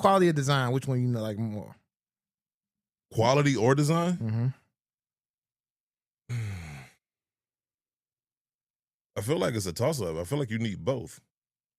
quality of design, which one you know like more? Quality or design? Mm-hmm. I feel like it's a toss-up. I feel like you need both.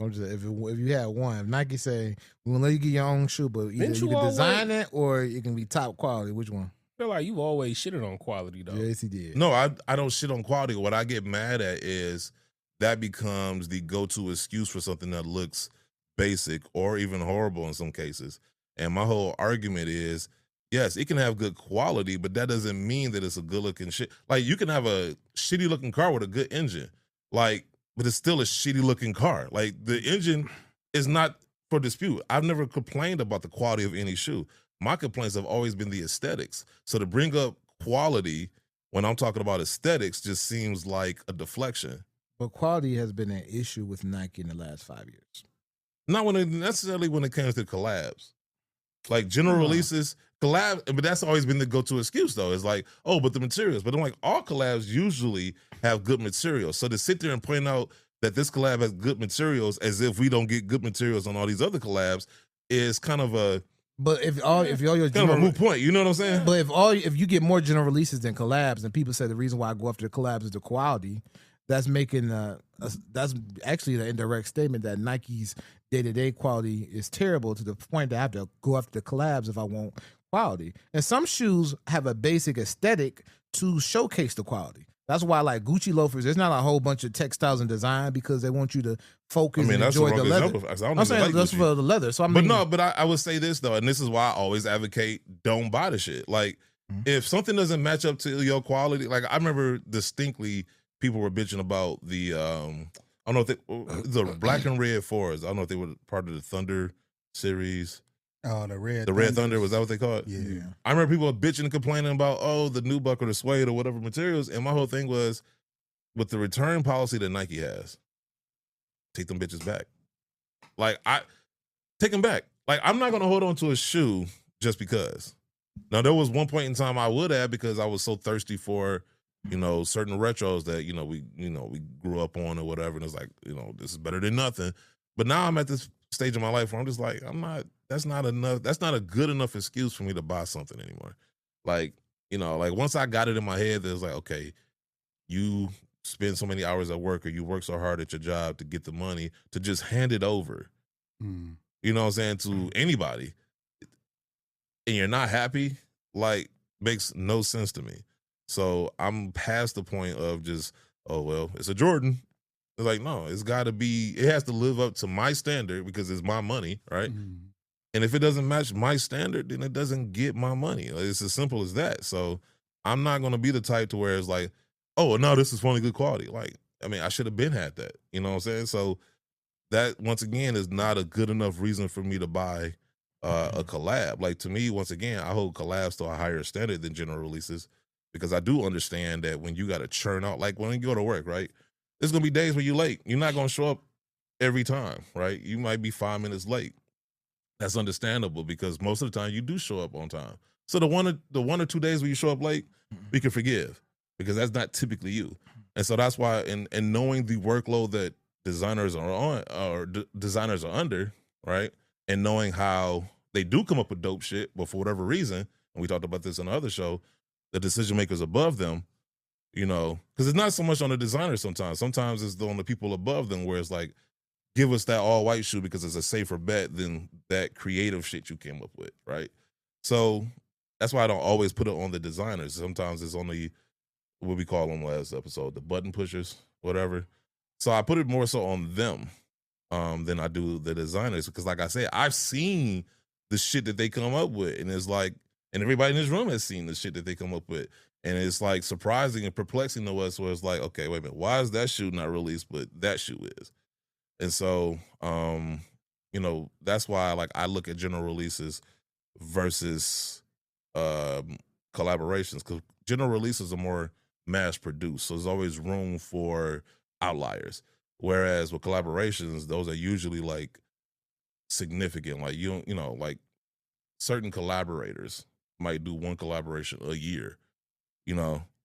If you had one, if Nike say we're gonna let you get your own shoe, but either you can design it or it can be top quality, which one? I feel like you've always shitted on quality though. Yes, he did. No, I don't shit on quality. What I get mad at is that becomes the go-to excuse for something that looks basic or even horrible in some cases. And my whole argument is, yes, it can have good quality, but that doesn't mean that it's a good-looking shit. Like, you can have a shitty-looking car with a good engine, like, but it's still a shitty-looking car. Like, the engine is not for dispute. I've never complained about the quality of any shoe. My complaints have always been the aesthetics. So to bring up quality when I'm talking about aesthetics just seems like a deflection. But quality has been an issue with Nike in the last 5 years. Not necessarily when it comes to collabs. Like general releases, collab, but that's always been the go-to excuse though. It's like, oh, but the materials. But I'm like, all collabs usually have good materials. So to sit there and point out that this collab has good materials as if we don't get good materials on all these other collabs is kind of a But if all your kind of a moot point, you know what I'm saying? But if you get more general releases than collabs, and people say the reason why I go after the collabs is the quality, that's making that's actually the indirect statement that Nike's day-to-day quality is terrible to the point that I have to go after the collabs if I want quality. And some shoes have a basic aesthetic to showcase the quality. That's why, like Gucci loafers, there's not a whole bunch of textiles and design because they want you to focus and enjoy the leather. I'm saying that's for the leather. So I would say this though, and this is why I always advocate don't buy the shit. Like if something doesn't match up to your quality, like I remember distinctly people were bitching about the I don't know if the black and red fours. I don't know if they were part of the Thunder series. Oh, the Red Thunder, was that what they call it? Yeah. I remember people bitching and complaining about, oh, the nubuck or the suede or whatever materials. And my whole thing was, with the return policy that Nike has, take them bitches back. Like, take them back. Like, I'm not going to hold on to a shoe just because. Now, there was one point in time I would have because I was so thirsty for, certain retros that, we grew up on or whatever. And it's like, this is better than nothing. But now I'm at this stage of my life where I'm just like, that's not enough. That's not a good enough excuse for me to buy something anymore. Like, like once I got it in my head, there's like, okay, you spend so many hours at work or you work so hard at your job to get the money to just hand it over, you know what I'm saying, to anybody. And you're not happy, like, makes no sense to me. So I'm past the point of just, oh, well, it's a Jordan. It's like, no, it has to live up to my standard because it's my money, right? And if it doesn't match my standard, then it doesn't get my money. Like, it's as simple as that. So I'm not going to be the type to where it's like, oh, no, this is finally good quality. Like, I mean, I should have been had that. You know what I'm saying? So that, once again, is not a good enough reason for me to buy a collab. Like, to me, once again, I hold collabs to a higher standard than general releases because I do understand that when you got to churn out, like when you go to work, right? There's going to be days where you're late. You're not going to show up every time, right? You might be 5 minutes late. That's understandable because most of the time you do show up on time. So the one or 2 days where you show up late, we can forgive because that's not typically you. And so that's why, and knowing the workload that designers are on or designers are under, right? And knowing how they do come up with dope shit, but for whatever reason, and we talked about this on the other show, the decision makers above them, because it's not so much on the designers sometimes. Sometimes it's on the people above them where it's like, give us that all white shoe because it's a safer bet than that creative shit you came up with, right? So that's why I don't always put it on the designers. Sometimes it's on the, what we call them last episode, the button pushers, whatever. So I put it more so on them than I do the designers because, like I said, I've seen the shit that they come up with, and it's like, and everybody in this room has seen the shit that they come up with, and it's like surprising and perplexing to us. Where it's like, okay, wait a minute, why is that shoe not released, but that shoe is? And so, that's why I look at general releases versus collaborations, because general releases are more mass produced, so there's always room for outliers. Whereas with collaborations, those are usually like significant. Like like certain collaborators might do one collaboration a year,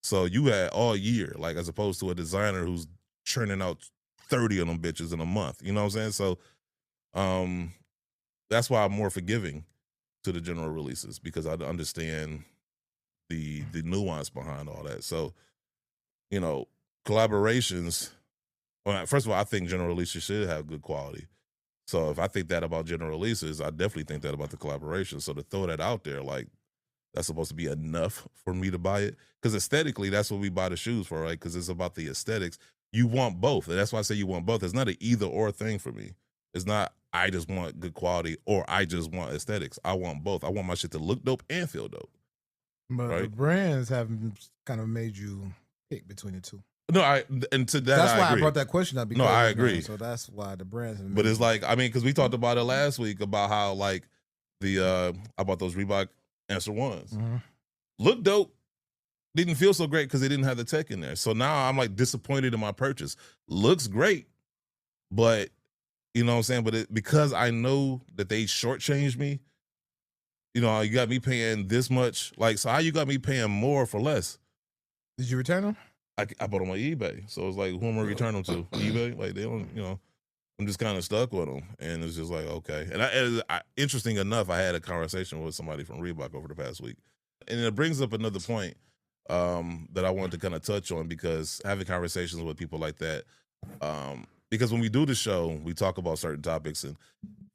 So you had all year, like as opposed to a designer who's churning out 30 of them bitches in a month. You know what I'm saying? So that's why I'm more forgiving to the general releases, because I understand the nuance behind all that. So, you know, collaborations. Well, first of all, I think general releases should have good quality. So if I think that about general releases, I definitely think that about the collaboration. So to throw that out there, like, that's supposed to be enough for me to buy it. Because aesthetically, that's what we buy the shoes for, right? Because it's about the aesthetics. You want both. And that's why I say you want both. It's not an either or thing for me. It's not I just want good quality or I just want aesthetics. I want both. I want my shit to look dope and feel dope. But the Right? brands have kind of made you pick between the two. No, and to that, That's why I agree. brought that question up. Because, No, I agree. So that's why the brands have made But it's you. like, I mean, because we talked about it last week about how, like, I bought those Reebok Answer Ones. Mm-hmm. Look dope. Didn't feel so great because they didn't have the tech in there. So now I'm like disappointed in my purchase. Looks great, but you know what I'm saying? But because I know that they shortchanged me, you know, you got me paying this much. Like, so how you got me paying more for less? Did you return them? I bought them on eBay. So it's like, who am I return them to? eBay? Like, they don't, you know, I'm just kind of stuck with them. And it's just like, okay. And interesting enough, I had a conversation with somebody from Reebok over the past week. And it brings up another point that I wanted to kind of touch on, because having conversations with people like that, because when we do the show, we talk about certain topics, and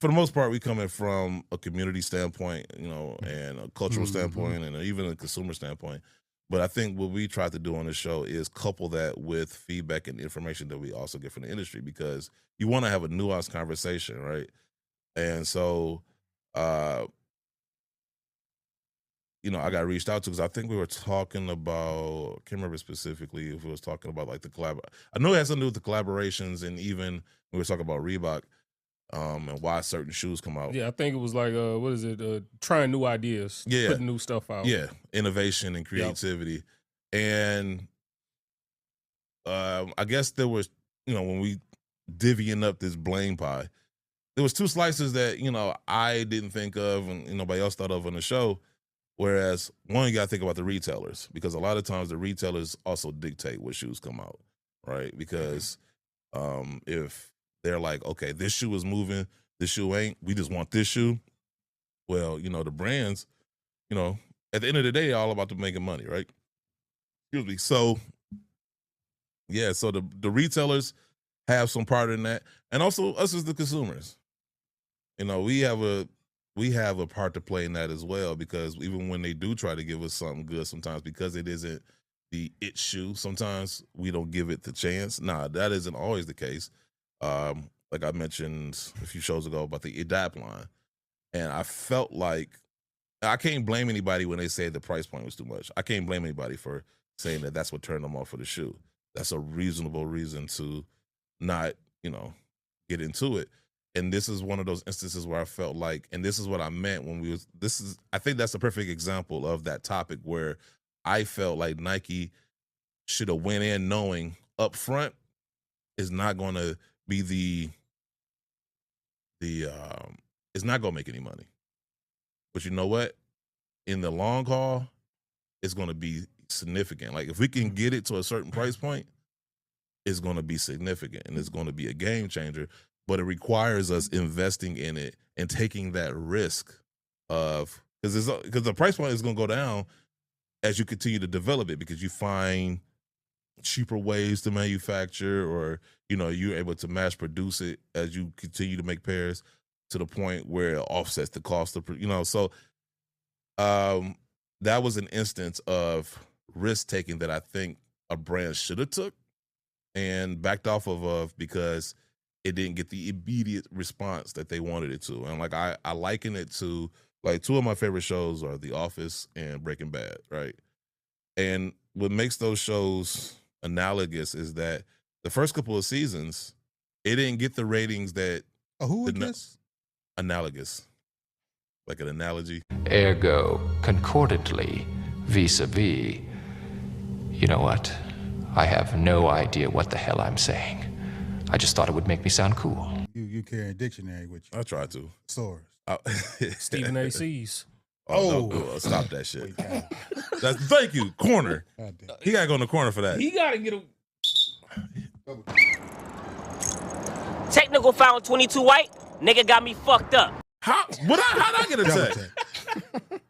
for the most part, we come in from a community standpoint, you know, and a cultural standpoint, and even a consumer standpoint. But I think what we try to do on the show is couple that with feedback and information that we also get from the industry, because you want to have a nuanced conversation, right? And so, you know, I got reached out to because I think we were talking about, I can't remember specifically if we was talking about like the collab. I know it has something to do with the collaborations, and even we were talking about Reebok and why certain shoes come out. Yeah, I think it was like, what is it? Trying new ideas, putting new stuff out. Yeah, innovation and creativity. Yep. And I guess there was, you know, when we divvying up this blame pie, there was two slices that, you know, I didn't think of and nobody else thought of on the show. Whereas one, you got to think about the retailers, because a lot of times the retailers also dictate what shoes come out, right? Because if they're like, okay, this shoe is moving, this shoe ain't, we just want this shoe. Well, you know, the brands, you know, at the end of the day, all about making money, right? Excuse me. So, yeah, so the retailers have some part in that, and also us as the consumers. You know, we have a part to play in that as well, because even when they do try to give us something good, sometimes because it isn't the it shoe, sometimes we don't give it the chance. Nah, that isn't always the case. Like I mentioned a few shows ago about the adapt line, and I felt like I can't blame anybody when they say the price point was too much. I can't blame anybody for saying that that's what turned them off for the shoe. That's a reasonable reason to not, you know, get into it. And this is one of those instances where I felt like, and this is what I meant when I think that's a perfect example of that topic, where I felt like Nike should have went in knowing up front is not going to be it's not going to make any money. But you know what? In the long haul, it's going to be significant. Like, if we can get it to a certain price point, it's going to be significant and it's going to be a game changer. But it requires us investing in it and taking that risk of, because the price point is going to go down as you continue to develop it, because you find cheaper ways to manufacture, or, you know, you're able to mass produce it as you continue to make pairs to the point where it offsets the cost of, you know. So that was an instance of risk taking that I think a brand should have took and backed off of because it didn't get the immediate response that they wanted it to. And like I liken it to, like, two of my favorite shows are The Office and Breaking Bad, right? And what makes those shows analogous is that the first couple of seasons, it didn't get the ratings that who is analogous, like an analogy. Ergo, concordantly, vis-a-vis. You know what? I have no idea what the hell I'm saying. I just thought it would make me sound cool. You carry a dictionary with you. I try to. Source. Stephen A.C.'s. No, stop that shit. Thank you, corner. He gotta go in the corner for that. He gotta get a Technical foul 22 white. Nigga got me fucked up. How did I get a check?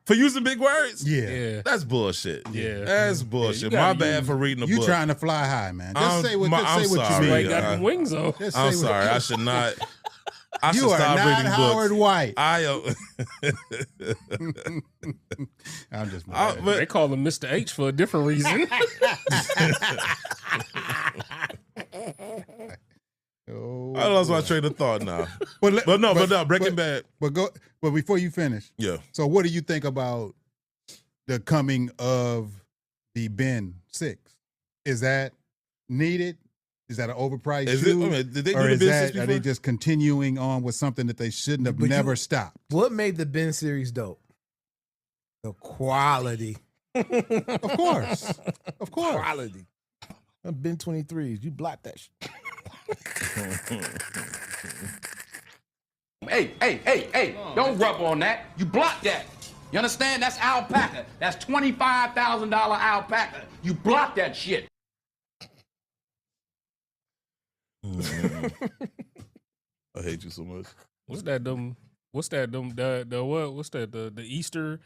For using big words? Yeah. That's bullshit. Yeah. That's bullshit. Yeah, My bad for reading the You book. trying to fly high, man. Just say what, I'm you sorry. Like mean. got the wings on. Just say I'm what- sorry. I should not. I should You are stop not reading Howard books. White. I'm just They call him Mr. H for a different reason. I lost my train of thought now. But Breaking Bad. But before you finish, Yeah. So what do you think about the coming of the Ben 6? Is that needed? Is that an overpriced Is it- shoe? I mean, did they do or the is Ben that, 6 are they before? just continuing on with something that they shouldn't have But never stopped? What made the Ben series dope? The quality. Of course. Of course. Quality. Ben 23s. You blocked that shit. Hey, don't rub on that. You block that. You understand? That's alpaca. That's $25,000 alpaca. You block that shit. I hate you so much. What's that? What's that? The Easter.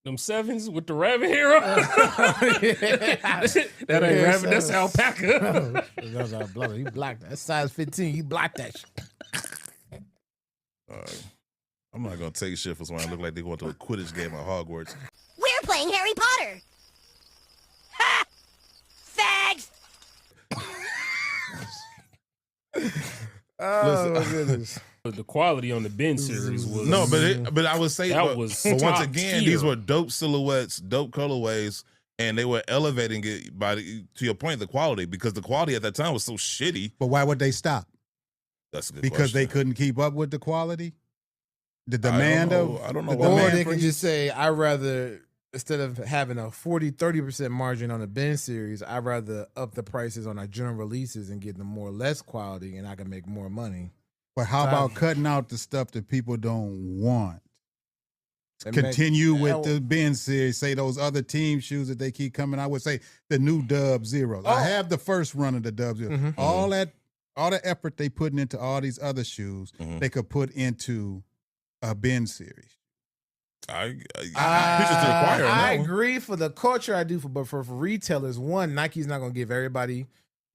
Them sevens with the rabbit hair on. That ain't rabbit. That's alpaca. That's our brother. You blocked that. That's size 15. You blocked that shit. I'm not gonna take shit for someone that look like they going to a Quidditch game at Hogwarts. We're playing Harry Potter. Ha! Fags! Oh, my goodness. The quality on the Ben series was No, but I would say that but, was but once top again, tier. these were dope silhouettes, dope colorways, and they were elevating it to your point, the quality, because the quality at that time was so shitty. But why would they stop? That's a good Because they question. couldn't keep up with the quality? The demand of I don't know the why. Or demand they for can each- just say, I'd rather, instead of having a 40-30% margin on the Ben series, I'd rather up the prices on our general releases and get them more or less quality, and I can make more money. But how about cutting out the stuff that people don't want? And Continue make- with the Ben series. Say those other team shoes that they keep coming out with. Say the new Dub Zeros. I have the first run of the Dub Zero. Mhm. All the effort they putting into all these other shoes, they could put into a Ben series. I preach it to the choir on that I one. agree for the culture. I do, but for retailers, one, Nike's not going to give everybody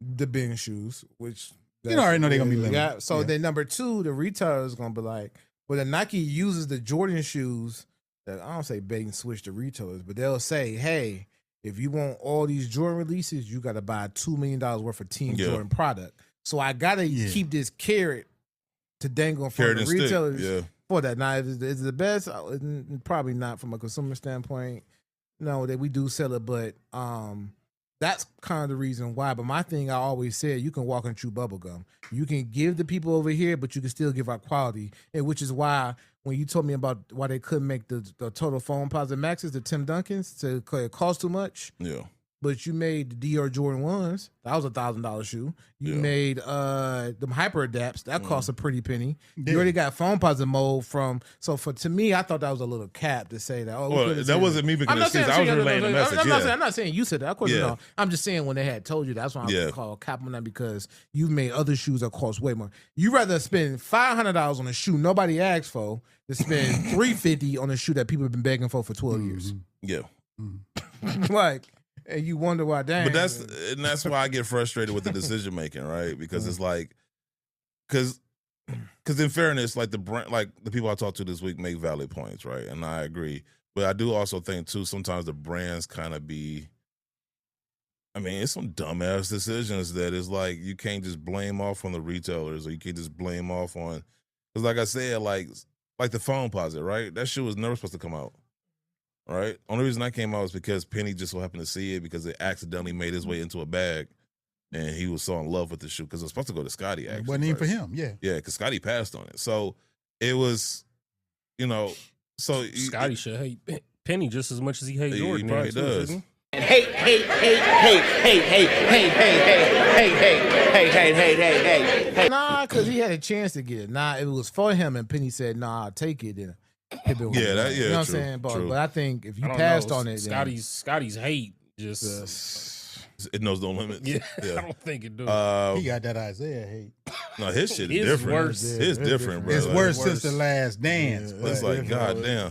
the Ben shoes, which You already know they're gonna be limited. Yeah. So Yeah. then number two, the retailer is going to be like, well, the Nike uses the Jordan shoes. That I don't say bait and switch to retailers, but they'll say, hey, if you want all these Jordan releases, you got to buy $2 million worth of Team Jordan product. So I got to keep this carrot to dangle in front Carrot of and the stick, retailers yeah. for that. Now, is it the best? Probably not from a consumer standpoint. No, that we do sell it, but that's kind of the reason why. But my thing, I always said, you can walk and chew bubble gum. You can give the people over here, but you can still give out quality, and which is why when you told me about why they couldn't make the total foam positive maxes, the Tim Duncans, to it cost too much. Yeah. But you made the Dior Jordan 1s. That was $1,000 shoe. You made them Hyper Adapts. That cost a pretty penny. You already got foam positive mold from. So to me, I thought that was a little cap to say that. Oh, Well, that wasn't me making I'm an not excuse. saying, I was relaying the message. I'm not saying you said that. Of course, no. I'm just saying when they had told you, that's why I'm call cap on that, because you made other shoes that cost way more. You rather spend $500 on a shoe nobody asked for than spend $350 on a shoe that people have been begging for 12 years. Yeah. Like. And you wonder why, dang. But that's why I get frustrated with the decision making, right? Because it's like, because in fairness, like the brand, like the people I talked to this week make valid points, right? And I agree. But I do also think too, sometimes the brands kind of be, I mean, it's some dumbass decisions that is like you can't just blame off on the retailers, or you can't just blame off on, because like I said, like the phone posit, right? That shit was never supposed to come out. Right. Only reason I came out was because Penny just so happened to see it, because it accidentally made his way into a bag, and he was so in love with the shoe because it was supposed to go to Scotty. Actually, It wasn't even for him. Yeah. Yeah, because Scotty passed on it, so it was, so Scotty should hate Penny just as much as he hates Jordan. He probably does. Hey. Nah, because he had a chance to get it. Nah, it was for him, and Penny said, nah, I'll take it. And Yeah, you know what I'm true, saying? true. But I think if you I don't passed know. on it, then Scotty's hate just It knows no limits. Yeah, I don't think it do. He got that Isaiah hate. No, his shit is His different. worse. It's different, bro. It's Like, worse since the last dance. It's but like, goddamn.